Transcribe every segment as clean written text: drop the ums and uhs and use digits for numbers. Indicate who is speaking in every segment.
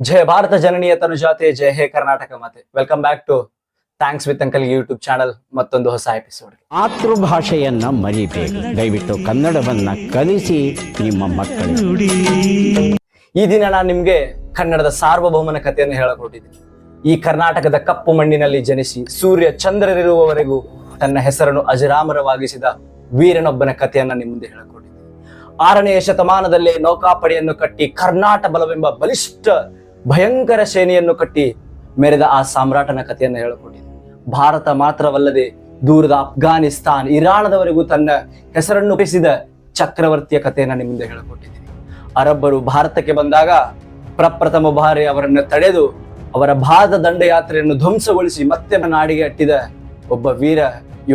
Speaker 1: ಜಯ ಭಾರತ ಜನನೀಯ ತನುಜಾತೆ ಜಯ ಹೇ ಕರ್ನಾಟಕ ಮಾತೆ. Welcome back to thanks with uncle YouTube channel. ಮತ್ತೊಂದು ಹೊಸ ಎಪಿಸೋಡ್.
Speaker 2: ಮಾತೃಭಾಷೆಯನ್ನ ಮರಿಬೇಕು. ದಯವಿಟ್ಟು ಕನ್ನಡವನ್ನ ಕಲಿಸಿ ನಿಮ್ಮ ಮಕ್ಕಳು.
Speaker 1: ಈ ದಿನ ನಾನು ನಿಮ್ಗೆ ಕನ್ನಡದ ಸಾರ್ವಭೌಮನ ಕಥೆಯನ್ನು ಹೇಳಕೊಟ್ಟಿದ್ದೀನಿ. ಈ ಕರ್ನಾಟಕದ ಕಪ್ಪು ಮಣ್ಣಿನಲ್ಲಿ ಜನಿಸಿ ಸೂರ್ಯ ಚಂದ್ರರಿರುವವರೆಗೂ ತನ್ನ ಹೆಸರನ್ನು ಅಜರಾಮರವಾಗಿಸಿದ ವೀರನೊಬ್ಬನ ಕಥೆಯನ್ನ ನಿಮ್ಮ ಮುಂದೆ ಹೇಳಕೊಟ್ಟಿದ್ದೀನಿ. 6ನೇ ಶತಮಾನದಲ್ಲೇ ನೌಕಾಪಡೆಯನ್ನು ಕಟ್ಟಿ ಕರ್ನಾಟ ಬಲವೆಂಬ ಬಲಿಷ್ಠ ಭಯಂಕರ ಸೇನೆಯನ್ನು ಕಟ್ಟಿ ಮೆರೆದ ಆ ಸಾಮ್ರಾಟನ ಕಥೆಯನ್ನು ಹೇಳಿಕೊಟ್ಟಿದೆ. ಭಾರತ ಮಾತ್ರವಲ್ಲದೆ ದೂರದ ಅಫ್ಘಾನಿಸ್ತಾನ್, ಇರಾನದವರೆಗೂ ತನ್ನ ಹೆಸರನ್ನು ಬೆಳೆಸಿದ ಚಕ್ರವರ್ತಿಯ ಕಥೆಯನ್ನು ನಿಮ್ಮ ಮುಂದೆ ಹೇಳಿಕೊಟ್ಟಿದ್ದೀನಿ. ಅರಬ್ಬರು ಭಾರತಕ್ಕೆ ಬಂದಾಗ ಪ್ರಪ್ರಥಮ ಬಾರಿ ಅವರನ್ನು ತಡೆದು ಅವರ ಭಾರತ ದಂಡಯಾತ್ರೆಯನ್ನು ಧ್ವಂಸಗೊಳಿಸಿ ಮತ್ತೆ ನಾಡಿಗೆ ಅಟ್ಟಿದ ಒಬ್ಬ ವೀರ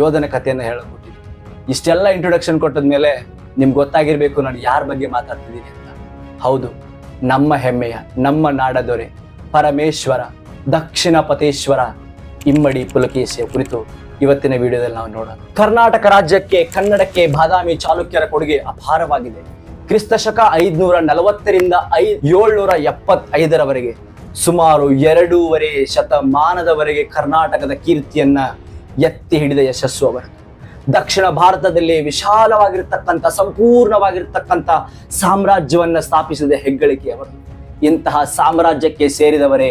Speaker 1: ಯೋಧನ ಕಥೆಯನ್ನು ಹೇಳಿಕೊಟ್ಟಿದ್ದೀನಿ. ಇಷ್ಟೆಲ್ಲ ಇಂಟ್ರೊಡಕ್ಷನ್ ಕೊಟ್ಟದ ಮೇಲೆ ನಿಮ್ಗೆ ಗೊತ್ತಾಗಿರ್ಬೇಕು ನಾನು ಯಾರ ಬಗ್ಗೆ ಮಾತಾಡ್ತಿದ್ದೀನಿ ಅಂತ. ಹೌದು, ನಮ್ಮ ಹೆಮ್ಮೆಯ, ನಮ್ಮ ನಾಡದೊರೆ, ಪರಮೇಶ್ವರ, ದಕ್ಷಿಣ ಪತೇಶ್ವರ ಇಮ್ಮಡಿ ಪುಲಕೇಶಿಯ ಕುರಿತು ಇವತ್ತಿನ ವಿಡಿಯೋದಲ್ಲಿ ನಾವು ನೋಡೋಣ. ಕರ್ನಾಟಕ ರಾಜ್ಯಕ್ಕೆ, ಕನ್ನಡಕ್ಕೆ ಬಾದಾಮಿ ಚಾಲುಕ್ಯರ ಕೊಡುಗೆ ಅಪಾರವಾಗಿದೆ. ಕ್ರಿಸ್ತಶಕ 540ರಿಂದ 775ರವರೆಗೆ ಸುಮಾರು 2.5 ಶತಮಾನದವರೆಗೆ ಕರ್ನಾಟಕದ ಕೀರ್ತಿಯನ್ನ ಎತ್ತಿ ಹಿಡಿದ ಯಶಸ್ಸು ಅವರದು. ದಕ್ಷಿಣ ಭಾರತದಲ್ಲಿ ವಿಶಾಲವಾಗಿರ್ತಕ್ಕಂಥ, ಸಂಪೂರ್ಣವಾಗಿರ್ತಕ್ಕಂಥ ಸಾಮ್ರಾಜ್ಯವನ್ನ ಸ್ಥಾಪಿಸಿದ ಹೆಗ್ಗಳಿಕೆ ಅವರು. ಇಂತಹ ಸಾಮ್ರಾಜ್ಯಕ್ಕೆ ಸೇರಿದವರೇ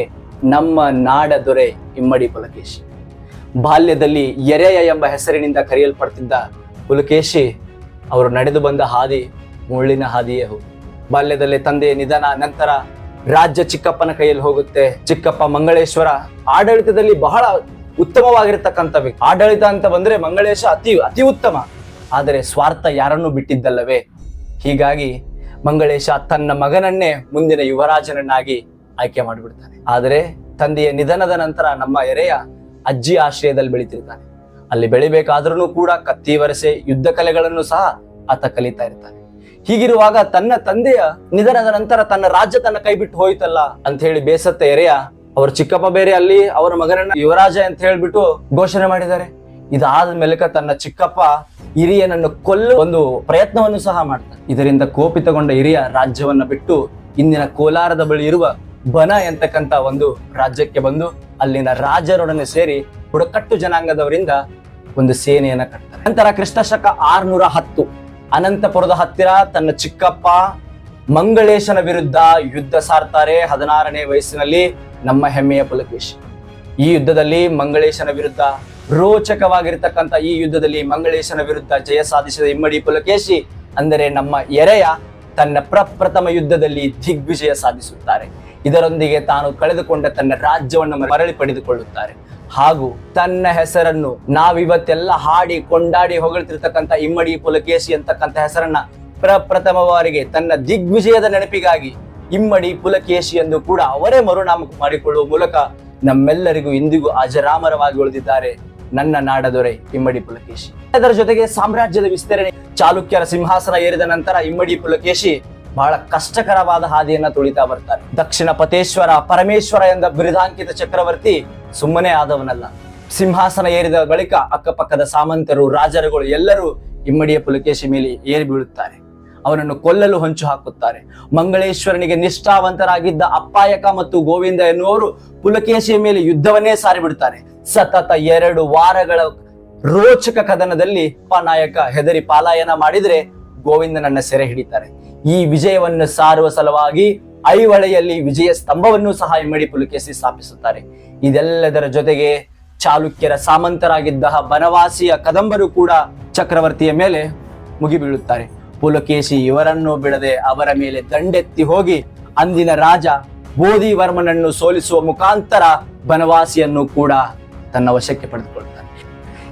Speaker 1: ನಮ್ಮ ನಾಡ ದೊರೆ ಇಮ್ಮಡಿ ಪುಲಕೇಶಿ. ಬಾಲ್ಯದಲ್ಲಿ ಎರೆಯ ಎಂಬ ಹೆಸರಿನಿಂದ ಕರೆಯಲ್ಪಡ್ತಿದ್ದ ಪುಲಕೇಶಿ ಅವರು ನಡೆದು ಬಂದ ಹಾದಿ ಮುಳ್ಳಿನ ಹಾದಿಯೇ ಹೌದು. ಬಾಲ್ಯದಲ್ಲಿ ತಂದೆಯ ನಿಧನ, ನಂತರ ರಾಜ್ಯ ಚಿಕ್ಕಪ್ಪನ ಕೈಯಲ್ಲಿ ಹೋಗುತ್ತೆ. ಚಿಕ್ಕಪ್ಪ ಮಂಗಳೇಶ್ವರ ಆಡಳಿತದಲ್ಲಿ ಬಹಳ ಉತ್ತಮವಾಗಿರ್ತಕ್ಕಂಥ ವ್ಯಕ್ತಿ. ಆಡಳಿತ ಅಂತ ಬಂದ್ರೆ ಮಂಗಳೇಶ ಅತಿ ಉತ್ತಮ, ಆದರೆ ಸ್ವಾರ್ಥ ಯಾರನ್ನೂ ಬಿಟ್ಟಿದ್ದಲ್ಲವೇ. ಹೀಗಾಗಿ ಮಂಗಳೇಶ ತನ್ನ ಮಗನನ್ನೇ ಮುಂದಿನ ಯುವರಾಜನನ್ನಾಗಿ ಆಯ್ಕೆ ಮಾಡಿಬಿಡ್ತಾನೆ. ಆದರೆ ತಂದೆಯ ನಿಧನದ ನಂತರ ನಮ್ಮ ಎರೆಯ ಅಜ್ಜಿ ಆಶ್ರಯದಲ್ಲಿ ಬೆಳಿತಿರ್ತಾನೆ. ಅಲ್ಲಿ ಬೆಳಿಬೇಕಾದ್ರೂ ಕೂಡ ಕತ್ತಿ ವರಸೆ, ಯುದ್ಧ ಕಲೆಗಳನ್ನು ಸಹ ಆತ ಕಲಿತಾ ಇರ್ತಾನೆ. ಹೀಗಿರುವಾಗ ತನ್ನ ತಂದೆಯ ನಿಧನದ ನಂತರ ತನ್ನ ರಾಜ್ಯ ತನ್ನ ಕೈ ಬಿಟ್ಟು ಹೋಯ್ತಲ್ಲ ಅಂತ ಹೇಳಿ ಬೇಸತ್ತ ಎರೆಯ ಅವ್ರ ಚಿಕ್ಕಪ್ಪ ಬೇರೆ ಅಲ್ಲಿ ಅವರ ಮಗನನ್ನ ಯುವರಾಜ ಅಂತ ಹೇಳ್ಬಿಟ್ಟು ಘೋಷಣೆ ಮಾಡಿದ್ದಾರೆ. ಇದಾದ ಮೇಲಕ ತನ್ನ ಚಿಕ್ಕಪ್ಪ ಹಿರಿಯನನ್ನು ಕೊಲ್ಲುವ ಒಂದು ಪ್ರಯತ್ನವನ್ನು ಸಹ ಮಾಡ್ತಾನೆ. ಇದರಿಂದ ಕೋಪಿತಗೊಂಡ ಹಿರಿಯ ರಾಜ್ಯವನ್ನ ಬಿಟ್ಟು ಇಂದಿನ ಕೋಲಾರದ ಬಳಿ ಇರುವ ಬನ ಎಂತಕ್ಕಂತ ಒಂದು ರಾಜ್ಯಕ್ಕೆ ಬಂದು ಅಲ್ಲಿನ ರಾಜರೊಡನೆ ಸೇರಿ ಬುಡಕಟ್ಟು ಜನಾಂಗದವರಿಂದ ಒಂದು ಸೇನೆಯನ್ನ ಕಟ್ತಾರೆ. ನಂತರ ಕ್ರಿಸ್ತಶಕ 610 ಅನಂತಪುರದ ಹತ್ತಿರ ತನ್ನ ಚಿಕ್ಕಪ್ಪ ಮಂಗಳೇಶನ ವಿರುದ್ಧ ಯುದ್ಧ ಸಾರ್ತಾರೆ. 16ನೇ ವಯಸ್ಸಿನಲ್ಲಿ ನಮ್ಮ ಹೆಮ್ಮೆಯ ಪುಲಕೇಶಿ ಈ ಯುದ್ಧದಲ್ಲಿ ಮಂಗಳೇಶನ ವಿರುದ್ಧ, ರೋಚಕವಾಗಿರ್ತಕ್ಕಂಥ ಈ ಯುದ್ಧದಲ್ಲಿ ಮಂಗಳೇಶನ ವಿರುದ್ಧ ಜಯ ಸಾಧಿಸಿದ ಇಮ್ಮಡಿ ಪುಲಕೇಶಿ ಅಂದರೆ ನಮ್ಮ ಎರೆಯ ತನ್ನ ಪ್ರಪ್ರಥಮ ಯುದ್ಧದಲ್ಲಿ ದಿಗ್ವಿಜಯ ಸಾಧಿಸುತ್ತಾರೆ. ಇದರೊಂದಿಗೆ ತಾನು ಕಳೆದುಕೊಂಡ ತನ್ನ ರಾಜ್ಯವನ್ನು ಮರಳಿ ಪಡೆದುಕೊಳ್ಳುತ್ತಾರೆ. ಹಾಗೂ ತನ್ನ ಹೆಸರನ್ನು ನಾವಿವತ್ತೆಲ್ಲ ಹಾಡಿ ಕೊಂಡಾಡಿ ಹೊಗಳ್ತಿರ್ತಕ್ಕಂಥ ಇಮ್ಮಡಿ ಪುಲಕೇಶಿ ಅಂತಕ್ಕಂಥ ಹೆಸರನ್ನ ಪ್ರಪ್ರಥಮ ಬಾರಿಗೆ ತನ್ನ ದಿಗ್ವಿಜಯದ ನೆನಪಿಗಾಗಿ ಇಮ್ಮಡಿ ಪುಲಕೇಶಿ ಎಂದು ಕೂಡ ಅವರೇ ಮರುನಾಮ ಮಾಡಿಕೊಳ್ಳುವ ಮೂಲಕ ನಮ್ಮೆಲ್ಲರಿಗೂ ಇಂದಿಗೂ ಅಜರಾಮರವಾಗಿ ಉಳಿದಿದ್ದಾರೆ ನನ್ನ ನಾಡದೊರೆ ಇಮ್ಮಡಿ ಪುಲಕೇಶಿ. ಅದರ ಜೊತೆಗೆ ಸಾಮ್ರಾಜ್ಯದ ವಿಸ್ತರಣೆ, ಚಾಲುಕ್ಯರ ಸಿಂಹಾಸನ ಏರಿದ ನಂತರ ಇಮ್ಮಡಿ ಪುಲಕೇಶಿ ಬಹಳ ಕಷ್ಟಕರವಾದ ಹಾದಿಯನ್ನ ತುಳಿತಾ ಬರ್ತಾರೆ. ದಕ್ಷಿಣ ಪತೇಶ್ವರ, ಪರಮೇಶ್ವರ ಎಂದ ಬಿರುದಾಂಕಿತ ಚಕ್ರವರ್ತಿ ಸುಮ್ಮನೆ ಆದವನಲ್ಲ. ಸಿಂಹಾಸನ ಏರಿದ ಬಳಿಕ ಅಕ್ಕಪಕ್ಕದ ಸಾಮಂತರು, ರಾಜರುಗಳು ಎಲ್ಲರೂ ಇಮ್ಮಡಿಯ ಪುಲಕೇಶಿ ಮೇಲೆ ಏರಿ ಬೀಳುತ್ತಾರೆ. ಅವನನ್ನು ಕೊಲ್ಲಲು ಹೊಂಚು ಹಾಕುತ್ತಾರೆ. ಮಂಗಳೇಶ್ವರನಿಗೆ ನಿಷ್ಠಾವಂತರಾಗಿದ್ದ ಅಪ್ಪಾಯಕ ಮತ್ತು ಗೋವಿಂದ ಎನ್ನುವರು ಪುಲಕೇಶಿಯ ಮೇಲೆ ಯುದ್ಧವನ್ನೇ ಸಾರಿಬಿಡ್ತಾರೆ. ಸತತ 2 ವಾರಗಳ ರೋಚಕ ಕದನದಲ್ಲಿ ನಾಯಕ ಹೆದರಿ ಪಾಲಾಯನ ಮಾಡಿದ್ರೆ ಗೋವಿಂದನನ್ನ ಸೆರೆ ಹಿಡಿತಾರೆ. ಈ ವಿಜಯವನ್ನು ಸಾರುವ ಸಲುವಾಗಿ ಐಹೊಳೆಯಲ್ಲಿ ವಿಜಯ ಸ್ತಂಭವನ್ನು ಸಹ ಇಮ್ಮಡಿ ಪುಲಕೇಶಿ ಸ್ಥಾಪಿಸುತ್ತಾರೆ. ಇದೆಲ್ಲದರ ಜೊತೆಗೆ ಚಾಲುಕ್ಯರ ಸಾಮಂತರಾಗಿದ್ದ ಬನವಾಸಿಯ ಕದಂಬರು ಕೂಡ ಚಕ್ರವರ್ತಿಯ ಮೇಲೆ ಮುಗಿಬೀಳುತ್ತಾರೆ. ಪುಲಕೇಶಿ ಇವರನ್ನು ಬಿಡದೆ ಅವರ ಮೇಲೆ ದಂಡೆತ್ತಿ ಹೋಗಿ ಅಂದಿನ ರಾಜ ಬೋಧಿವರ್ಮನನ್ನು ಸೋಲಿಸುವ ಮುಖಾಂತರ ಬನವಾಸಿಯನ್ನು ಕೂಡ ತನ್ನ ವಶಕ್ಕೆ ಪಡೆದುಕೊಳ್ತಾನೆ.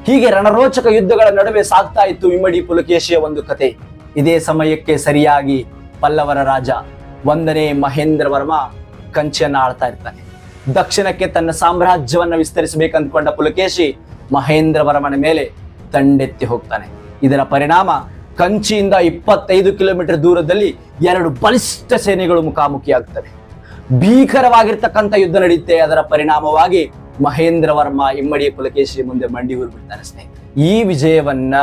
Speaker 1: ಹೀಗೆ ರಣರೋಚಕ ಯುದ್ಧಗಳ ನಡುವೆ ಸಾಗ್ತಾ ಇತ್ತು ಇಮ್ಮಡಿ ಪುಲಕೇಶಿಯ ಒಂದು ಕತೆ. ಇದೇ ಸಮಯಕ್ಕೆ ಸರಿಯಾಗಿ ಪಲ್ಲವರ ರಾಜ 1ನೇ ಮಹೇಂದ್ರ ವರ್ಮ ಕಂಚಿಯನ್ನ ಆಳ್ತಾ ಇರ್ತಾನೆ. ದಕ್ಷಿಣಕ್ಕೆ ತನ್ನ ಸಾಮ್ರಾಜ್ಯವನ್ನ ವಿಸ್ತರಿಸಬೇಕಂದ್ಕೊಂಡ ಪುಲಕೇಶಿ ಮಹೇಂದ್ರ ವರ್ಮನ ಮೇಲೆ ದಂಡೆತ್ತಿ ಹೋಗ್ತಾನೆ. ಇದರ ಪರಿಣಾಮ ಕಂಚಿಯಿಂದ 25 ಕಿಲೋಮೀಟರ್ ದೂರದಲ್ಲಿ 2 ಬಲಿಷ್ಠ ಸೇನೆಗಳು ಮುಖಾಮುಖಿಯಾಗ್ತವೆ. ಭೀಕರವಾಗಿರ್ತಕ್ಕಂಥ ಯುದ್ಧ ನಡೆಯುತ್ತೆ. ಅದರ ಪರಿಣಾಮವಾಗಿ ಮಹೇಂದ್ರ ವರ್ಮ ಇಮ್ಮಡಿ ಪುಲಕೇಶಿ ಮುಂದೆ ಮಂಡಿ ಊರ್ಬಿಡ್ತಾನೆ ಸ್ನೇಹಿತರೆ. ಈ ವಿಜಯವನ್ನ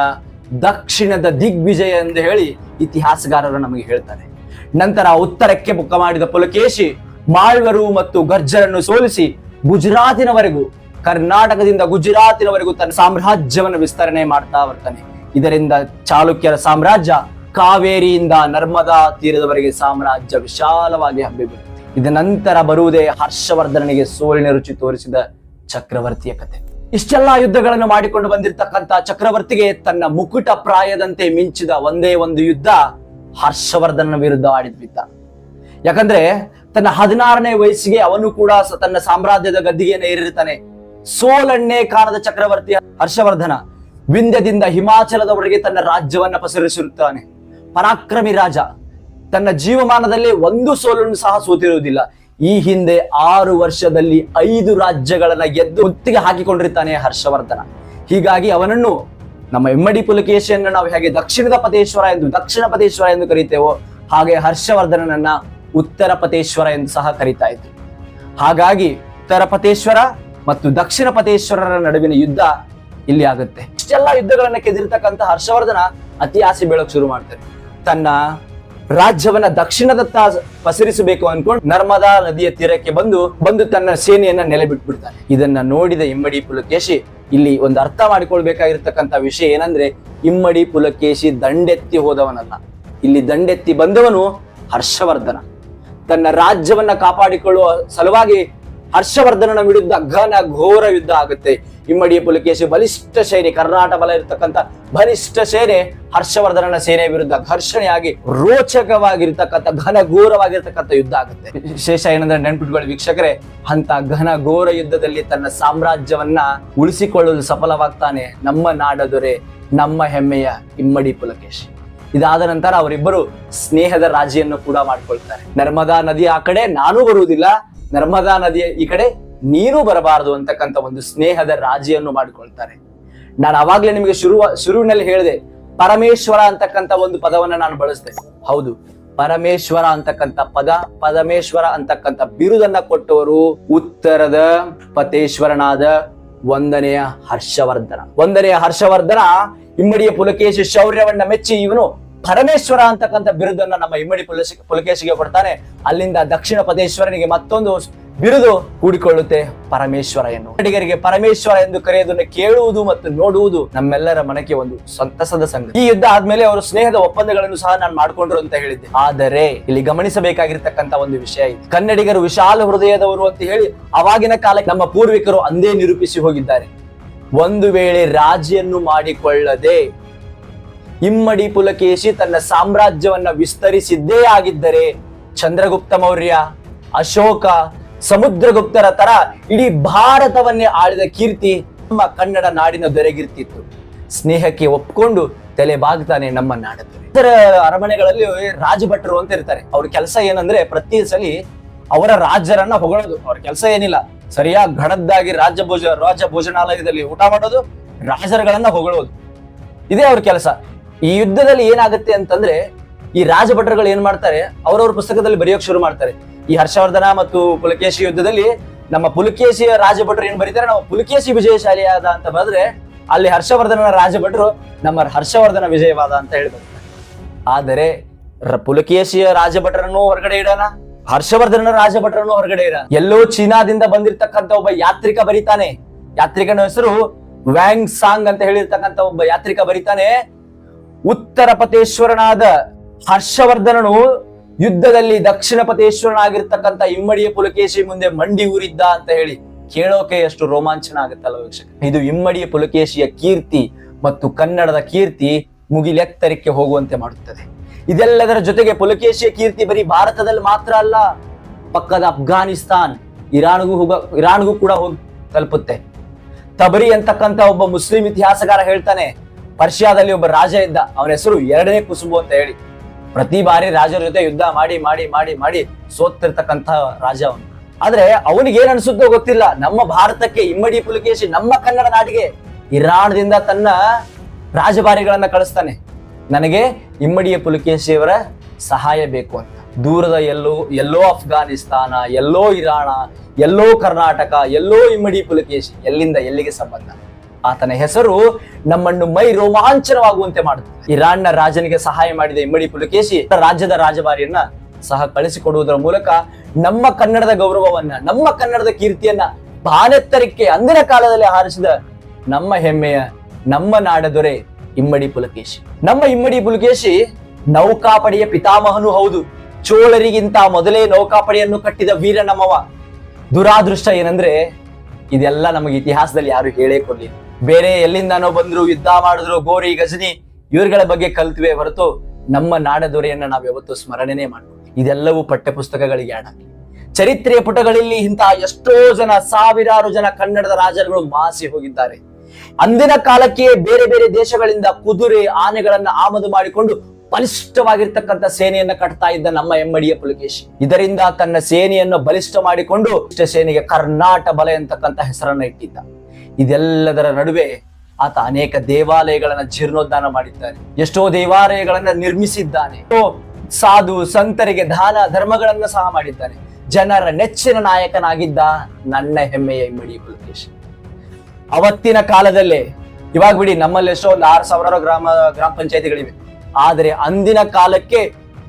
Speaker 1: ದಕ್ಷಿಣದ ದಿಗ್ವಿಜಯ ಎಂದು ಹೇಳಿ ಇತಿಹಾಸಗಾರರು ನಮಗೆ ಹೇಳ್ತಾರೆ. ನಂತರ ಉತ್ತರಕ್ಕೆ ಮುಖ ಮಾಡಿದ ಪುಲಕೇಶಿ ಮಾಳ್ವರು ಮತ್ತು ಗರ್ಜರನ್ನು ಸೋಲಿಸಿ ಗುಜರಾತಿನವರೆಗೂ, ಕರ್ನಾಟಕದಿಂದ ಗುಜರಾತಿನವರೆಗೂ ತನ್ನ ಸಾಮ್ರಾಜ್ಯವನ್ನು ವಿಸ್ತರಣೆ ಮಾಡ್ತಾ ಬರ್ತಾನೆ. ಇದರಿಂದ ಚಾಲುಕ್ಯರ ಸಾಮ್ರಾಜ್ಯ ಕಾವೇರಿಯಿಂದ ನರ್ಮದಾ ತೀರದವರೆಗೆ ಸಾಮ್ರಾಜ್ಯ ವಿಶಾಲವಾಗಿ ಹಬ್ಬಿಬಿಡುತ್ತೆ. ಇದ ನಂತರ ಬರುವುದೇ ಹರ್ಷವರ್ಧನನಿಗೆ ಸೋಲಿನ ರುಚಿ ತೋರಿಸಿದ ಚಕ್ರವರ್ತಿಯ ಕತೆ. ಇಷ್ಟೆಲ್ಲಾ ಯುದ್ಧಗಳನ್ನು ಮಾಡಿಕೊಂಡು ಬಂದಿರತಕ್ಕಂತ ಚಕ್ರವರ್ತಿಗೆ ತನ್ನ ಮುಕುಟ ಪ್ರಾಯದಂತೆ ಮಿಂಚಿದ ಒಂದೇ ಒಂದು ಯುದ್ಧ ಹರ್ಷವರ್ಧನ ವಿರುದ್ಧ ಆಡಿದ್ವಿದ್ದ. ಯಾಕಂದ್ರೆ ತನ್ನ 16ನೇ ವಯಸ್ಸಿಗೆ ಅವನು ಕೂಡ ತನ್ನ ಸಾಮ್ರಾಜ್ಯದ ಗದ್ದಿಗೆಯನ್ನು ಏರಿರ್ತಾನೆ. ಸೋಲನ್ನೇ ಕಾಣದ ಚಕ್ರವರ್ತಿ ಹರ್ಷವರ್ಧನ ವಿಂಧ್ಯದಿಂದ ಹಿಮಾಚಲದವರೆಗೆ ತನ್ನ ರಾಜ್ಯವನ್ನ ಪಸರಿಸಿರುತ್ತಾನೆ. ಪರಾಕ್ರಮಿ ರಾಜ, ತನ್ನ ಜೀವಮಾನದಲ್ಲಿ ಒಂದು ಸೋಲನ್ನು ಸಹ ಸೋತಿರುವುದಿಲ್ಲ. ಈ ಹಿಂದೆ 6 ವರ್ಷದಲ್ಲಿ 5 ರಾಜ್ಯಗಳನ್ನ ಗೆದ್ದು ಮುತ್ತಿಗೆ ಹಾಕಿಕೊಂಡಿರ್ತಾನೆ ಹರ್ಷವರ್ಧನ. ಹೀಗಾಗಿ ಅವನನ್ನು ನಮ್ಮ ಇಮ್ಮಡಿ ಪುಲಕೇಶಿಯನ್ನು ನಾವು ಹೇಗೆ ದಕ್ಷಿಣ ಪದೇಶ್ವರ ಎಂದು ಕರೀತೇವೋ, ಹಾಗೆ ಹರ್ಷವರ್ಧನನನ್ನ ಉತ್ತರ ಪತೇಶ್ವರ ಎಂದು ಸಹ ಕರೀತಾ ಇದ್ರು. ಹಾಗಾಗಿ ಉತ್ತರ ಪತೇಶ್ವರ ಮತ್ತು ದಕ್ಷಿಣ ಪತೇಶ್ವರರ ನಡುವಿನ ಯುದ್ಧ ಇಲ್ಲಿ ಆಗುತ್ತೆ. ಇಷ್ಟೆಲ್ಲ ಯುದ್ಧಗಳನ್ನ ಗೆದ್ದಿರ್ತಕ್ಕಂಥ ಹರ್ಷವರ್ಧನ ಅತಿ ಆಸೆ ಬೀಳಕ್ ಶುರು ಮಾಡ್ತಾನೆ. ತನ್ನ ರಾಜ್ಯವನ್ನ ದಕ್ಷಿಣದತ್ತ ಪಸರಿಸಬೇಕು ಅನ್ಕೊಂಡು ನರ್ಮದಾ ನದಿಯ ತೀರಕ್ಕೆ ಬಂದು ತನ್ನ ಸೇನೆಯನ್ನ ನೆಲೆ ಬಿಟ್ಬಿಡ್ತಾನೆ. ಇದನ್ನ ನೋಡಿದ ಇಮ್ಮಡಿ ಪುಲಕೇಶಿ ಇಲ್ಲಿ ಒಂದು ಅರ್ಥ ಮಾಡಿಕೊಳ್ಬೇಕಾಗಿರ್ತಕ್ಕಂಥ ವಿಷಯ ಏನಂದ್ರೆ, ಇಮ್ಮಡಿ ಪುಲಕೇಶಿ ದಂಡೆತ್ತಿ ಹೋದವನಲ್ಲ, ಇಲ್ಲಿ ದಂಡೆತ್ತಿ ಬಂದವನು ಹರ್ಷವರ್ಧನ. ತನ್ನ ರಾಜ್ಯವನ್ನ ಕಾಪಾಡಿಕೊಳ್ಳುವ ಸಲುವಾಗಿ ಹರ್ಷವರ್ಧನನ ವಿರುದ್ಧ ಘನ ಘೋರ ಯುದ್ಧ ಆಗುತ್ತೆ. ಇಮ್ಮಡಿ ಪುಲಕೇಶಿ ಬಲಿಷ್ಠ ಸೇನೆ, ಕರ್ನಾಟಕ ಬಲ ಇರತಕ್ಕಂಥ ಬಲಿಷ್ಠ ಸೇನೆ ಹರ್ಷವರ್ಧನನ ಸೇನೆಯ ವಿರುದ್ಧ ಘರ್ಷಣೆಯಾಗಿ ರೋಚಕವಾಗಿರ್ತಕ್ಕಂಥ ಘನ ಘೋರವಾಗಿರ್ತಕ್ಕಂಥ ಯುದ್ಧ ಆಗುತ್ತೆ. ವಿಶೇಷ ಏನಂದ್ರೆ ನೆನ್ಪಿಟ್ಕೊಳ್ಳಿ ವೀಕ್ಷಕರೇ, ಅಂತ ಘನ ಘೋರ ಯುದ್ಧದಲ್ಲಿ ತನ್ನ ಸಾಮ್ರಾಜ್ಯವನ್ನ ಉಳಿಸಿಕೊಳ್ಳಲು ಸಫಲವಾಗ್ತಾನೆ ನಮ್ಮ ನಾಡದೊರೆ, ನಮ್ಮ ಹೆಮ್ಮೆಯ ಇಮ್ಮಡಿ ಪುಲಕೇಶಿ. ಇದಾದ ನಂತರ ಅವರಿಬ್ಬರು ಸ್ನೇಹದ ರಾಜಿಯನ್ನು ಕೂಡ ಮಾಡ್ಕೊಳ್ತಾರೆ. ನರ್ಮದಾ ನದಿಯ ಆ ಕಡೆ ನಾನೂ ಬರುವುದಿಲ್ಲ, ನರ್ಮದಾ ನದಿಯ ಈ ಕಡೆ ನೀನು ಬರಬಾರದು ಅಂತಕ್ಕಂಥ ಒಂದು ಸ್ನೇಹದ ರಾಜಿಯನ್ನು ಮಾಡಿಕೊಳ್ತಾರೆ. ನಾನು ಅವಾಗ್ಲೇ ನಿಮಗೆ ಶುರುವಿನಲ್ಲಿ ಹೇಳಿದೆ, ಪರಮೇಶ್ವರ ಅಂತಕ್ಕಂಥ ಒಂದು ಪದವನ್ನ ನಾನು ಬಳಸಿದೆ. ಹೌದು, ಪರಮೇಶ್ವರ ಅಂತಕ್ಕಂಥ ಪರಮೇಶ್ವರ ಅಂತಕ್ಕಂಥ ಬಿರುದನ್ನ ಕೊಟ್ಟವರು ಉತ್ತರದ ಪತೇಶ್ವರನಾದ ಒಂದನೆಯ ಹರ್ಷವರ್ಧನ ಇಮ್ಮಡಿಯ ಪುಲಕೇಶಿ ಶೌರ್ಯವನ್ನ ಮೆಚ್ಚಿ ಇವನು ಪರಮೇಶ್ವರ ಅಂತಕ್ಕಂಥ ಬಿರುದನ್ನ ನಮ್ಮ ಇಮ್ಮಡಿ ಪುಲಕೇಶಿಗೆ ಕೊಡ್ತಾನೆ. ಅಲ್ಲಿಂದ ದಕ್ಷಿಣ ಪತೇಶ್ವರನಿಗೆ ಮತ್ತೊಂದು ಬಿರುದು ಕೂಡಿಕೊಳ್ಳುತ್ತೆ, ಪರಮೇಶ್ವರ ಎನ್ನುವ. ಕನ್ನಡಿಗರಿಗೆ ಪರಮೇಶ್ವರ ಎಂದು ಕರೆಯುವುದನ್ನು ಕೇಳುವುದು ಮತ್ತು ನೋಡುವುದು ನಮ್ಮೆಲ್ಲರ ಮನಕ್ಕೆ ಒಂದು ಸಂತಸದ ಸಂಗತಿ. ಈ ಯುದ್ಧ ಆದ್ಮೇಲೆ ಅವರು ಸ್ನೇಹದ ಒಪ್ಪಂದಗಳನ್ನು ಸಹ ನಾನು ಮಾಡ್ಕೊಂಡ್ರು ಅಂತ ಹೇಳಿದ್ದೆ. ಆದರೆ ಇಲ್ಲಿ ಗಮನಿಸಬೇಕಾಗಿರ್ತಕ್ಕಂಥ ಒಂದು ವಿಷಯ ಇದೆ. ಕನ್ನಡಿಗರು ವಿಶಾಲ ಹೃದಯದವರು ಅಂತ ಹೇಳಿ ಅವಾಗಿನ ಕಾಲಕ್ಕೆ ನಮ್ಮ ಪೂರ್ವಿಕರು ಅಂದೇ ನಿರೂಪಿಸಿ ಹೋಗಿದ್ದಾರೆ. ಒಂದು ವೇಳೆ ರಾಜಿಯನ್ನು ಮಾಡಿಕೊಳ್ಳದೆ ಇಮ್ಮಡಿ ಪುಲಕೇಶಿ ತನ್ನ ಸಾಮ್ರಾಜ್ಯವನ್ನ ವಿಸ್ತರಿಸಿದ್ದೇ ಆಗಿದ್ದರೆ ಚಂದ್ರಗುಪ್ತ ಮೌರ್ಯ, ಅಶೋಕ, ಸಮುದ್ರಗುಪ್ತರ ತರ ಇಡೀ ಭಾರತವನ್ನೇ ಆಳಿದ ಕೀರ್ತಿ ನಮ್ಮ ಕನ್ನಡ ನಾಡಿನ ದೊರೆಗಿರ್ತಿತ್ತು. ಸ್ನೇಹಕ್ಕೆ ಒಪ್ಕೊಂಡು ತಲೆ ಬಾಗ್ತಾನೆ ನಮ್ಮ ನಾಡದೊರೆ. ಇತರ ಅರಮನೆಗಳಲ್ಲಿ ರಾಜಭಟ್ರು ಅಂತ ಇರ್ತಾರೆ. ಅವ್ರ ಕೆಲಸ ಏನಂದ್ರೆ ಪ್ರತಿ ಸಲ ಅವರ ರಾಜರನ್ನ ಹೊಗಳೋದು. ಅವ್ರ ಕೆಲಸ ಏನಿಲ್ಲ, ಸರಿಯಾಗಿ ಘನದ್ದಾಗಿ ರಾಜ ಭೋಜನಾಲಯದಲ್ಲಿ ಊಟ ಮಾಡೋದು, ರಾಜರುಗಳನ್ನ ಹೊಗಳೋದು, ಇದೇ ಅವ್ರ ಕೆಲಸ. ಈ ಯುದ್ಧದಲ್ಲಿ ಏನಾಗುತ್ತೆ ಅಂತಂದ್ರೆ, ಈ ರಾಜಭಟ್ರುಗಳು ಏನ್ ಮಾಡ್ತಾರೆ, ಅವರವ್ರ ಪುಸ್ತಕದಲ್ಲಿ ಬರೆಯೋಕ್ ಶುರು ಮಾಡ್ತಾರೆ. ಈ ಹರ್ಷವರ್ಧನ ಮತ್ತು ಪುಲಕೇಶಿ ಯುದ್ಧದಲ್ಲಿ ನಮ್ಮ ಪುಲಕೇಶಿಯ ರಾಜಭಟ್ರು ಏನ್ ಬರೀತಾರೆ, ನಾವು ಪುಲಕೇಶಿ ವಿಜಯಶಾಲಿಯಾದ ಅಂತ ಬರೆದ್ರೆ, ಅಲ್ಲಿ ಹರ್ಷವರ್ಧನ ರಾಜಭಟ್ರು ನಮ್ಮ ಹರ್ಷವರ್ಧನ ವಿಜಯವಾದ ಅಂತ ಹೇಳ್ತಾರೆ. ಆದರೆ ಪುಲಕೇಶಿಯ ರಾಜಭಟ್ರನ್ನು ಹೊರಗಡೆ ಇಡೋಣ, ಹರ್ಷವರ್ಧನ ರಾಜಭಟ್ರನ್ನು ಹೊರಗಡೆ ಇಡ. ಎಲ್ಲೋ ಚೀನಾದಿಂದ ಬಂದಿರತಕ್ಕಂತ ಒಬ್ಬ ಯಾತ್ರಿಕ ಬರೀತಾನೆ, ಯಾತ್ರಿಕನ ಹೆಸರು ವ್ಯಾಂಗ್ ಸಾಂಗ್ ಅಂತ ಹೇಳಿರ್ತಕ್ಕಂಥ ಒಬ್ಬ ಯಾತ್ರಿಕ ಬರೀತಾನೆ, ಉತ್ತರ ಪತೇಶ್ವರನಾದ ಹರ್ಷವರ್ಧನನು ಯುದ್ಧದಲ್ಲಿ ದಕ್ಷಿಣ ಪತೇಶ್ವರನಾಗಿರ್ತಕ್ಕಂಥ ಇಮ್ಮಡಿಯ ಪುಲಕೇಶಿ ಮುಂದೆ ಮಂಡಿ ಊರಿದ್ದ ಅಂತ ಹೇಳಿ. ಕೇಳೋಕೆ ಎಷ್ಟು ರೋಮಾಂಚನ ಆಗುತ್ತಲ್ಲ ವೀಕ್ಷಕ. ಇದು ಇಮ್ಮಡಿಯ ಪುಲಕೇಶಿಯ ಕೀರ್ತಿ ಮತ್ತು ಕನ್ನಡದ ಕೀರ್ತಿ ಮುಗಿಲೆತ್ತರಕ್ಕೆ ಹೋಗುವಂತೆ ಮಾಡುತ್ತದೆ. ಇದೆಲ್ಲದರ ಜೊತೆಗೆ ಪುಲಕೇಶಿಯ ಕೀರ್ತಿ ಬರೀ ಭಾರತದಲ್ಲಿ ಮಾತ್ರ ಅಲ್ಲ, ಪಕ್ಕದ ಅಫ್ಘಾನಿಸ್ತಾನ್, ಇರಾನ್ಗೂ ಕೂಡ ಹೋಗಿ ತಲುಪುತ್ತೆ. ತಬರಿ ಅಂತಕ್ಕಂಥ ಒಬ್ಬ ಮುಸ್ಲಿಂ ಇತಿಹಾಸಗಾರ ಹೇಳ್ತಾನೆ, ಪರ್ಷಿಯಾದಲ್ಲಿ ಒಬ್ಬ ರಾಜ ಇದ್ದ, ಅವನ ಹೆಸರು 2ನೇ ಕುಸುಬು ಅಂತ ಹೇಳಿ. ಪ್ರತಿ ಬಾರಿ ರಾಜರ ಜೊತೆ ಯುದ್ಧ ಮಾಡಿ ಮಾಡಿ ಮಾಡಿ ಮಾಡಿ ಸೋತಿರ್ತಕ್ಕಂಥ ರಾಜ ಅವನು. ಆದ್ರೆ ಅವನಿಗೆ ಏನ್ ಅನ್ಸುತ್ತೋ ಗೊತ್ತಿಲ್ಲ, ನಮ್ಮ ಭಾರತಕ್ಕೆ ಇಮ್ಮಡಿ ಪುಲಕೇಶಿ, ನಮ್ಮ ಕನ್ನಡ ನಾಡಿಗೆ ಇರಾನ್ದಿಂದ ತನ್ನ ರಾಜಭಾರಿಗಳನ್ನ ಕಳಿಸ್ತಾನೆ. ನನಗೆ ಇಮ್ಮಡಿಯ ಪುಲಕೇಶಿಯವರ ಸಹಾಯ ಬೇಕು ಅಂತ. ದೂರದ ಎಲ್ಲೋ ಅಫ್ಘಾನಿಸ್ತಾನ, ಎಲ್ಲೋ ಇರಾಣ, ಎಲ್ಲೋ ಕರ್ನಾಟಕ, ಎಲ್ಲೋ ಇಮ್ಮಡಿ ಪುಲಕೇಶಿ, ಎಲ್ಲಿಂದ ಎಲ್ಲಿಗೆ ಸಂಬಂಧ. ಆತನ ಹೆಸರು ನಮ್ಮನ್ನು ಮೈ ರೋಮಾಂಚನವಾಗುವಂತೆ ಮಾಡುತ್ತದೆ. ಇರಾನ್ನ ರಾಜನಿಗೆ ಸಹಾಯ ಮಾಡಿದ ಇಮ್ಮಡಿ ಪುಲಕೇಶಿ ರಾಜ್ಯದ ರಾಜಭಾರಿಯನ್ನ ಸಹ ಕಳಿಸಿಕೊಡುವುದರ ಮೂಲಕ ನಮ್ಮ ಕನ್ನಡದ ಗೌರವವನ್ನ, ನಮ್ಮ ಕನ್ನಡದ ಕೀರ್ತಿಯನ್ನ ಬಾನೆತ್ತರಕ್ಕೆ ಅಂದಿನ ಕಾಲದಲ್ಲಿ ಹಾರಿಸಿದ ನಮ್ಮ ಹೆಮ್ಮೆಯ, ನಮ್ಮ ನಾಡದೊರೆ ಇಮ್ಮಡಿ ಪುಲಕೇಶಿ. ನಮ್ಮ ಇಮ್ಮಡಿ ಪುಲಕೇಶಿ ನೌಕಾಪಡೆಯ ಪಿತಾಮಹನೂ ಹೌದು. ಚೋಳರಿಗಿಂತ ಮೊದಲೇ ನೌಕಾಪಡೆಯನ್ನು ಕಟ್ಟಿದ ವೀರ ನಮ್ಮವ. ದುರಾದೃಷ್ಟ ಏನಂದ್ರೆ ಇದೆಲ್ಲ ನಮಗೆ ಇತಿಹಾಸದಲ್ಲಿ ಯಾರು ಹೇಳೇ ಕೊಡ್ಲಿಲ್ಲ. ಬೇರೆ ಎಲ್ಲಿಂದಾನೋ ಬಂದ್ರು, ಯುದ್ಧ ಮಾಡಿದ್ರು, ಗೋರಿ ಗಜನಿ ಇವ್ರಗಳ ಬಗ್ಗೆ ಕಲ್ತ್ವೆ ಹೊರತು ನಮ್ಮ ನಾಡದೊರೆಯನ್ನ ನಾವ್ ಯಾವತ್ತೂ ಸ್ಮರಣೆನೇ ಮಾಡ್ತೀವಿ. ಇದೆಲ್ಲವೂ ಪಠ್ಯ ಪುಸ್ತಕಗಳಿಗೆ ಆಡ. ಚರಿತ್ರೆಯ ಪುಟಗಳಲ್ಲಿ ಇಂತಹ ಎಷ್ಟೋ ಜನ, ಸಾವಿರಾರು ಜನ ಕನ್ನಡದ ರಾಜರುಗಳು ಮಾಸಿ ಹೋಗಿದ್ದಾರೆ. ಅಂದಿನ ಕಾಲಕ್ಕೆ ಬೇರೆ ಬೇರೆ ದೇಶಗಳಿಂದ ಕುದುರೆ ಆನೆಗಳನ್ನ ಆಮದು ಮಾಡಿಕೊಂಡು ಬಲಿಷ್ಠವಾಗಿರ್ತಕ್ಕಂಥ ಸೇನೆಯನ್ನ ಕಟ್ತಾ ಇದ್ದ ನಮ್ಮ ಇಮ್ಮಡಿಯ ಪುಲಕೇಶಿ ಇದರಿಂದ ತನ್ನ ಸೇನೆಯನ್ನು ಬಲಿಷ್ಠ ಮಾಡಿಕೊಂಡು ಸೇನೆಗೆ ಕರ್ನಾಟ ಬಲ ಎಂತಕ್ಕಂಥ ಹೆಸರನ್ನ ಇಟ್ಟಿದ್ದ. ಇದೆಲ್ಲದರ ನಡುವೆ ಆತ ಅನೇಕ ದೇವಾಲಯಗಳನ್ನ ಜೀರ್ಣೋದ್ಧಾರ ಮಾಡಿದ್ದಾನೆ. ಎಷ್ಟೋ ದೇವಾಲಯಗಳನ್ನ ನಿರ್ಮಿಸಿದ್ದಾನೆ. ಸಾಧು ಸಂತರಿಗೆ ದಾನ ಧರ್ಮಗಳನ್ನ ಸಹ ಮಾಡಿದ್ದಾನೆ. ಜನರ ನೆಚ್ಚಿನ ನಾಯಕನಾಗಿದ್ದ ನನ್ನ ಹೆಮ್ಮೆಯ ಇಮ್ಮಡಿ ಪುಲಕೇಶಿ. ಅವತ್ತಿನ ಕಾಲದಲ್ಲೇ, ಇವಾಗ ಬಿಡಿ ನಮ್ಮಲ್ಲಿ ಎಷ್ಟೋ ಒಂದು 6,000 ಗ್ರಾಮ ಪಂಚಾಯತಿಗಳಿವೆ. ಆದರೆ ಅಂದಿನ ಕಾಲಕ್ಕೆ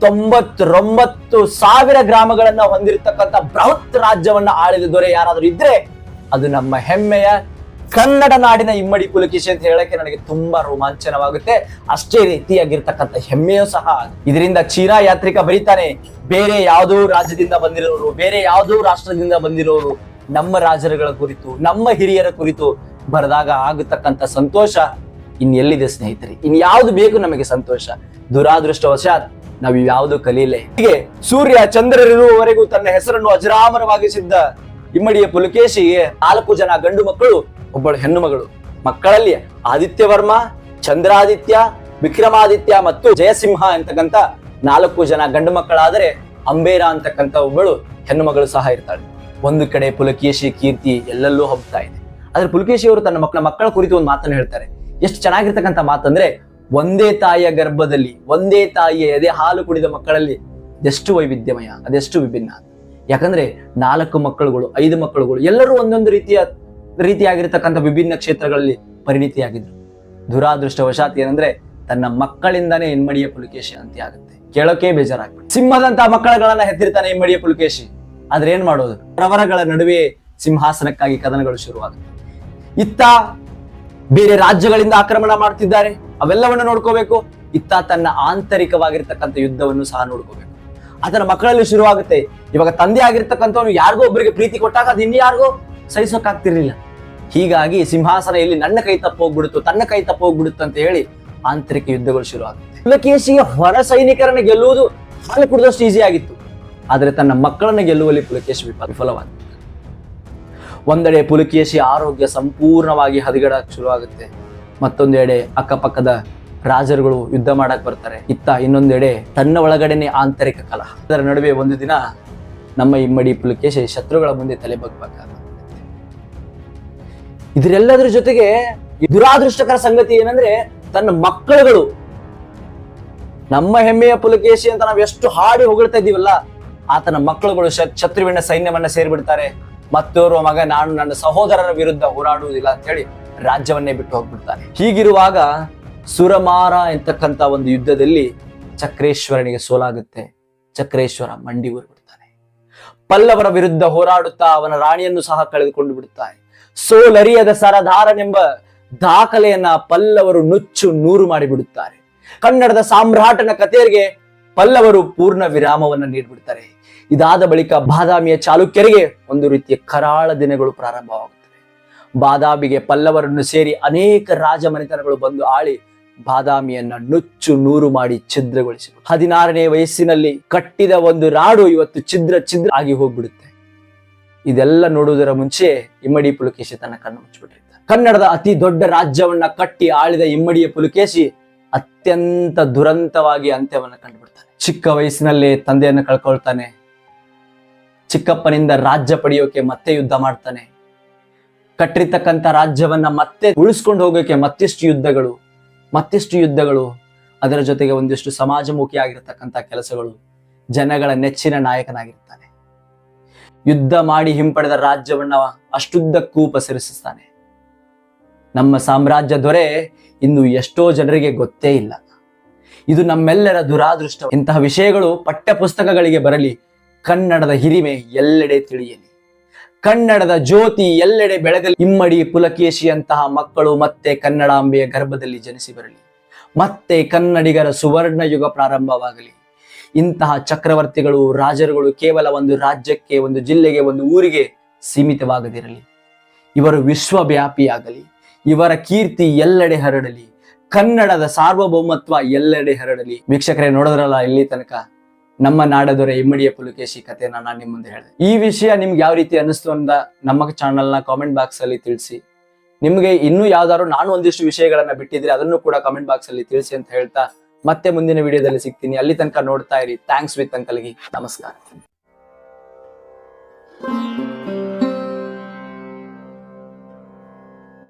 Speaker 1: 99,000 ಗ್ರಾಮಗಳನ್ನ ಹೊಂದಿರತಕ್ಕಂಥ ಬೃಹತ್ ರಾಜ್ಯವನ್ನ ಆಳಿದ ದೊರೆ ಯಾರಾದ್ರೂ ಇದ್ರೆ ಅದು ನಮ್ಮ ಹೆಮ್ಮೆಯ ಕನ್ನಡ ನಾಡಿನ ಇಮ್ಮಡಿ ಪುಲಕೇಶಿ ಅಂತ ಹೇಳಕ್ಕೆ ನನಗೆ ತುಂಬಾ ರೋಮಾಂಚನವಾಗುತ್ತೆ. ಅಷ್ಟೇ ರೀತಿಯಾಗಿರ್ತಕ್ಕಂಥ ಹೆಮ್ಮೆಯೂ ಸಹ. ಇದರಿಂದ ಚೀನಾ ಯಾತ್ರಿಕ ಬರೀತಾನೆ, ಬೇರೆ ಯಾವುದೋ ರಾಜ್ಯದಿಂದ ಬಂದಿರೋರು, ಬೇರೆ ಯಾವುದೋ ರಾಷ್ಟ್ರದಿಂದ ಬಂದಿರೋರು ನಮ್ಮ ರಾಜರುಗಳ ಕುರಿತು, ನಮ್ಮ ಹಿರಿಯರ ಕುರಿತು ಬರೆದಾಗ ಆಗತಕ್ಕಂಥ ಸಂತೋಷ ಇನ್ನೆಲ್ಲಿದೆ ಸ್ನೇಹಿತರೆ? ಇನ್ಯಾವುದು ಬೇಕು ನಮಗೆ ಸಂತೋಷ? ದುರಾದೃಷ್ಟವಶಾತ್ ನಾವು ಯಾವುದು ಕಲೀಲೆ. ಹೀಗೆ ಸೂರ್ಯ ಚಂದ್ರರಿರುವವರೆಗೂ ತನ್ನ ಹೆಸರನ್ನು ಅಜರಾಮರವಾಗಿಸಿದ್ದ ಇಮ್ಮಡಿಯ ಪುಲಕೇಶಿಗೆ 4 ಜನ ಗಂಡು ಮಕ್ಕಳು, ಒಬ್ಬಳು ಹೆಣ್ಣು ಮಗಳು. ಮಕ್ಕಳಲ್ಲಿ ಆದಿತ್ಯವರ್ಮ, ಚಂದ್ರಾದಿತ್ಯ, ವಿಕ್ರಮಾದಿತ್ಯ ಮತ್ತು ಜಯಸಿಂಹ ಅಂತಕ್ಕಂಥ 4 ಜನ ಗಂಡು ಮಕ್ಕಳಾದರೆ ಅಂಬೇರ ಅಂತಕ್ಕಂಥ ಒಬ್ಬಳು ಹೆಣ್ಣು ಮಗಳು ಸಹ ಇರ್ತಾಳೆ. ಒಂದು ಕಡೆ ಪುಲಕೇಶಿ ಕೀರ್ತಿ ಎಲ್ಲೆಲ್ಲೂ ಹಬ್ಬತಾ ಇದೆ. ಆದ್ರೆ ಪುಲಕೇಶಿ ಅವರು ತನ್ನ ಮಕ್ಕಳ ಕುರಿತು ಒಂದು ಮಾತನ್ನು ಹೇಳ್ತಾರೆ. ಎಷ್ಟು ಚೆನ್ನಾಗಿರ್ತಕ್ಕಂಥ ಮಾತಂದ್ರೆ, ಒಂದೇ ತಾಯಿಯ ಗರ್ಭದಲ್ಲಿ, ಒಂದೇ ತಾಯಿಯ ಎದೆ ಹಾಲು ಕುಡಿದ ಮಕ್ಕಳಲ್ಲಿ ಅದೆಷ್ಟು ವೈವಿಧ್ಯಮಯ, ಅದೆಷ್ಟು ವಿಭಿನ್ನ. ಯಾಕಂದ್ರೆ 4 ಮಕ್ಕಳುಗಳು, 5 ಮಕ್ಕಳುಗಳು ಎಲ್ಲರೂ ಒಂದೊಂದು ರೀತಿಯಾಗಿರ್ತಕ್ಕಂಥ ವಿಭಿನ್ನ ಕ್ಷೇತ್ರಗಳಲ್ಲಿ ಪರಿಣಿತಿಯಾಗಿದ್ರು. ದುರಾದೃಷ್ಟವಶಾತ್ ಏನಂದ್ರೆ ತನ್ನ ಮಕ್ಕಳಿಂದಾನೇ ಇಮ್ಮಡಿಯ ಪುಲಕೇಶಿ ಅಂತ್ಯ ಆಗುತ್ತೆ. ಕೇಳೋಕೆ ಬೇಜಾರಾಗ್ಬಿಟ್ಟು. ಸಿಂಹದಂತಹ ಮಕ್ಕಳುಗಳನ್ನ ಹೆತ್ತಿರ್ತಾನೆ ಇಮ್ಮಡಿಯ ಪುಲಕೇಶಿ. ಆದ್ರೆ ಏನ್ ಮಾಡೋದು? ಪ್ರವರಗಳ ನಡುವೆ ಸಿಂಹಾಸನಕ್ಕಾಗಿ ಕದನಗಳು ಶುರುವಾಗುತ್ತೆ. ಇತ್ತ ಬೇರೆ ರಾಜ್ಯಗಳಿಂದ ಆಕ್ರಮಣ ಮಾಡ್ತಿದ್ದಾರೆ, ಅವೆಲ್ಲವನ್ನು ನೋಡ್ಕೋಬೇಕು. ಇತ್ತ ತನ್ನ ಆಂತರಿಕವಾಗಿರ್ತಕ್ಕಂಥ ಯುದ್ಧವನ್ನು ಸಹ ನೋಡ್ಕೋಬೇಕು. ಅದನ್ನ ಮಕ್ಕಳಲ್ಲಿ ಶುರುವಾಗುತ್ತೆ. ಇವಾಗ ತಂದೆ ಆಗಿರ್ತಕ್ಕಂಥವನು ಯಾರಿಗೋ ಒಬ್ಬರಿಗೆ ಪ್ರೀತಿ ಕೊಟ್ಟಾಗ ಅದು ಇನ್ಯಾರಿಗೋ ಸಹಿಸೋಕಾಗ್ತಿರ್ಲಿಲ್ಲ. ಹೀಗಾಗಿ ಸಿಂಹಾಸನ ಇಲ್ಲಿ ನನ್ನ ಕೈ ತಪ್ಪೋಗ್ಬಿಡುತ್ತು, ತನ್ನ ಕೈ ತಪ್ಪೋಗ್ಬಿಡುತ್ತು ಅಂತ ಹೇಳಿ ಆಂತರಿಕ ಯುದ್ಧಗಳು ಶುರು ಆಗುತ್ತೆ. ಪುಲಕೇಶಿಗೆ ಹೊರ ಸೈನಿಕರನ್ನ ಗೆಲ್ಲುವುದು ಹಾಲು ಕುಡಿದಷ್ಟು ಈಸಿ ಆಗಿತ್ತು. ಆದ್ರೆ ತನ್ನ ಮಕ್ಕಳನ್ನ ಗೆಲ್ಲುವಲ್ಲಿ ಪುಲಕೇಶಿ ವಿಫಲವಾದ. ಒಂದೆಡೆ ಪುಲಕೇಶಿ ಆರೋಗ್ಯ ಸಂಪೂರ್ಣವಾಗಿ ಹದಗೆಡಕ್ಕೆ ಶುರುವಾಗುತ್ತೆ. ಮತ್ತೊಂದೆಡೆ ಅಕ್ಕಪಕ್ಕದ ರಾಜರುಗಳು ಯುದ್ಧ ಮಾಡಕ್ ಬರ್ತಾರೆ. ಇತ್ತ ಇನ್ನೊಂದೆಡೆ ತನ್ನ ಒಳಗಡೆನೆ ಆಂತರಿಕ ಕಲಹ. ಅದರ ನಡುವೆ ಒಂದು ದಿನ ನಮ್ಮ ಇಮ್ಮಡಿ ಪುಲಕೇಶಿ ಶತ್ರುಗಳ ಮುಂದೆ ತಲೆ ಬಗ್ಬೇಕಾಗುತ್ತೆ. ಇದರೆಲ್ಲದರ ಜೊತೆಗೆ ದುರಾದೃಷ್ಟಕರ ಸಂಗತಿ ಏನಂದ್ರೆ, ತನ್ನ ಮಕ್ಕಳುಗಳು, ನಮ್ಮ ಹೆಮ್ಮೆಯ ಪುಲಕೇಶಿ ಅಂತ ನಾವು ಎಷ್ಟು ಹಾಡಿ ಹೊಗಳ್ತಾ ಇದೀವಲ್ಲ, ಆತನ ಮಕ್ಕಳುಗಳು ಶತ್ರುವಿನ ಸೈನ್ಯವನ್ನ ಸೇರ್ಬಿಡ್ತಾರೆ. ಮತ್ತೋರ್ವ ಮಗ, ನಾನು ನನ್ನ ಸಹೋದರರ ವಿರುದ್ಧ ಹೋರಾಡುವುದಿಲ್ಲ ಅಂತ ಹೇಳಿ ರಾಜ್ಯವನ್ನೇ ಬಿಟ್ಟು ಹೋಗ್ಬಿಡ್ತಾನೆ. ಹೀಗಿರುವಾಗ ಸುರಮಾರ ಎಂತಕ್ಕಂತ ಒಂದು ಯುದ್ಧದಲ್ಲಿ ಚಕ್ರೇಶ್ವರನಿಗೆ ಸೋಲಾಗುತ್ತೆ. ಚಕ್ರೇಶ್ವರ ಮಂಡಿ ಊರಿಬಿಡ್ತಾನೆ. ಪಲ್ಲವರ ವಿರುದ್ಧ ಹೋರಾಡುತ್ತಾ ಅವನ ರಾಣಿಯನ್ನು ಸಹ ಕಳೆದುಕೊಂಡು ಬಿಡುತ್ತಾನೆ. ಸೋಲರಿಯದ ಸರದಾರನೆಂಬ ದಾಖಲೆಯನ್ನ ಪಲ್ಲವರು ನುಚ್ಚು ನೂರು ಮಾಡಿಬಿಡುತ್ತಾರೆ. ಕನ್ನಡದ ಸಾಮ್ರಾಟನ ಕಥೆಗೆ ಪಲ್ಲವರು ಪೂರ್ಣ ವಿರಾಮವನ್ನ ನೀಡಿಬಿಡ್ತಾರೆ. ಇದಾದ ಬಳಿಕ ಬಾದಾಮಿಯ ಚಾಲುಕ್ಯರಿಗೆ ಒಂದು ರೀತಿಯ ಕರಾಳ ದಿನಗಳು ಪ್ರಾರಂಭವಾಗುತ್ತವೆ. ಬಾದಾಮಿಗೆ ಪಲ್ಲವರನ್ನು ಸೇರಿ ಅನೇಕ ರಾಜಮನೆತನಗಳು ಬಂದು ಆಳಿ ಬಾದಾಮಿಯನ್ನ ನುಚ್ಚು ನೂರು ಮಾಡಿ ಛಿದ್ರಗೊಳಿಸಿಬಿಟ್ಟು 16ನೇ ವಯಸ್ಸಿನಲ್ಲಿ ಕಟ್ಟಿದ ಒಂದು ನಾಡು ಇವತ್ತು ಛಿದ್ರ ಆಗಿ ಹೋಗ್ಬಿಡುತ್ತೆ. ಇದೆಲ್ಲ ನೋಡುವುದರ ಮುಂಚೆ ಇಮ್ಮಡಿ ಪುಲಕೇಶಿ ತನ್ನ ಕಣ್ಣು ಮುಚ್ಚಿಬಿಟ್ಟಿರ್ತಾನೆ. ಕನ್ನಡದ ಅತಿ ದೊಡ್ಡ ರಾಜ್ಯವನ್ನ ಕಟ್ಟಿ ಆಳಿದ ಇಮ್ಮಡಿಯ ಪುಲಕೇಶಿ ಅತ್ಯಂತ ದುರಂತವಾಗಿ ಅಂತ್ಯವನ್ನ ಕಂಡುಬಿಡ್ತಾನೆ. ಚಿಕ್ಕ ವಯಸ್ಸಿನಲ್ಲೇ ತಂದೆಯನ್ನು ಕಳ್ಕೊಳ್ತಾನೆ. ಚಿಕ್ಕಪ್ಪನಿಂದ ರಾಜ್ಯ ಪಡೆಯೋಕೆ ಮತ್ತೆ ಯುದ್ಧ ಮಾಡ್ತಾನೆ. ಕಟ್ಟಿರ್ತಕ್ಕಂಥ ರಾಜ್ಯವನ್ನ ಮತ್ತೆ ಉಳಿಸ್ಕೊಂಡು ಹೋಗೋಕೆ ಮತ್ತಿಷ್ಟು ಯುದ್ಧಗಳು, ಅದರ ಜೊತೆಗೆ ಒಂದಿಷ್ಟು ಸಮಾಜಮುಖಿ ಆಗಿರತಕ್ಕಂಥ ಕೆಲಸಗಳು. ಜನಗಳ ನೆಚ್ಚಿನ ನಾಯಕನಾಗಿರ್ತಾನೆ. ಯುದ್ಧ ಮಾಡಿ ಹಿಂಪಡೆದ ರಾಜ್ಯವನ್ನ ಅಷ್ಟುದ್ದಕ್ಕೂ ಪಸರಿಸುತ್ತಾನೆ. ನಮ್ಮ ಸಾಮ್ರಾಜ್ಯ ದೊರೆ ಇನ್ನು ಎಷ್ಟೋ ಜನರಿಗೆ ಗೊತ್ತೇ ಇಲ್ಲ. ಇದು ನಮ್ಮೆಲ್ಲರ ದುರಾದೃಷ್ಟ. ಇಂತಹ ವಿಷಯಗಳು ಪಠ್ಯ ಪುಸ್ತಕಗಳಿಗೆ ಬರಲಿ, ಕನ್ನಡದ ಹಿರಿಮೆ ಎಲ್ಲೆಡೆ ತಿಳಿಯಲಿ, ಕನ್ನಡದ ಜ್ಯೋತಿ ಎಲ್ಲೆಡೆ ಬೆಳಗಲಿ. ಇಮ್ಮಡಿ ಪುಲಕೇಶಿಯಂತಹ ಮಕ್ಕಳು ಮತ್ತೆ ಕನ್ನಡಾಂಬೆಯ ಗರ್ಭದಲ್ಲಿ ಜನಿಸಿ ಬರಲಿ, ಮತ್ತೆ ಕನ್ನಡಿಗರ ಸುವರ್ಣ ಯುಗ ಪ್ರಾರಂಭವಾಗಲಿ. ಇಂತಹ ಚಕ್ರವರ್ತಿಗಳು, ರಾಜರುಗಳು ಕೇವಲ ಒಂದು ರಾಜ್ಯಕ್ಕೆ, ಒಂದು ಜಿಲ್ಲೆಗೆ, ಒಂದು ಊರಿಗೆ ಸೀಮಿತವಾಗದಿರಲಿ. ಇವರು ವಿಶ್ವವ್ಯಾಪಿಯಾಗಲಿ, ಇವರ ಕೀರ್ತಿ ಎಲ್ಲೆಡೆ ಹರಡಲಿ, ಕನ್ನಡದ ಸಾರ್ವಭೌಮತ್ವ ಎಲ್ಲೆಡೆ ಹರಡಲಿ. ವೀಕ್ಷಕರೇ, ನೋಡಿದ್ರಲ್ಲ ಇಲ್ಲಿ ತನಕ ನಮ್ಮ ನಾಡದೊರೆ ಇಮ್ಮಡಿಯ ಪುಲಕೇಶಿ ಕಥೆನ ನಾನು ನಿಮ್ಮ ಮುಂದೆ ಹೇಳಿದೆ. ಈ ವಿಷಯ ನಿಮ್ಗೆ ಯಾವ ರೀತಿ ಅನಿಸ್ತು ಅಂತ ನಮ್ಮ ಚಾನಲ್ನ ಕಾಮೆಂಟ್ ಬಾಕ್ಸ್ ಅಲ್ಲಿ ತಿಳಿಸಿ. ನಿಮ್ಗೆ ಇನ್ನೂ ಯಾವ್ದಾದ್ರು ನಾನು ಒಂದಿಷ್ಟು ವಿಷಯಗಳನ್ನ ಬಿಟ್ಟಿದ್ರೆ ಅದನ್ನು ಕೂಡ ಕಾಮೆಂಟ್ ಬಾಕ್ಸ್ ಅಲ್ಲಿ ತಿಳಿಸಿ ಅಂತ ಹೇಳ್ತಾ ಮತ್ತೆ ಮುಂದಿನ ವಿಡಿಯೋದಲ್ಲಿ ಸಿಗ್ತೀನಿ. ಅಲ್ಲಿ ತನಕ ನೋಡ್ತಾ ಇರಿ ಥ್ಯಾಂಕ್ಸ್ ವಿತ್ ಅಂಕಲ್ಗಿ. ನಮಸ್ಕಾರ.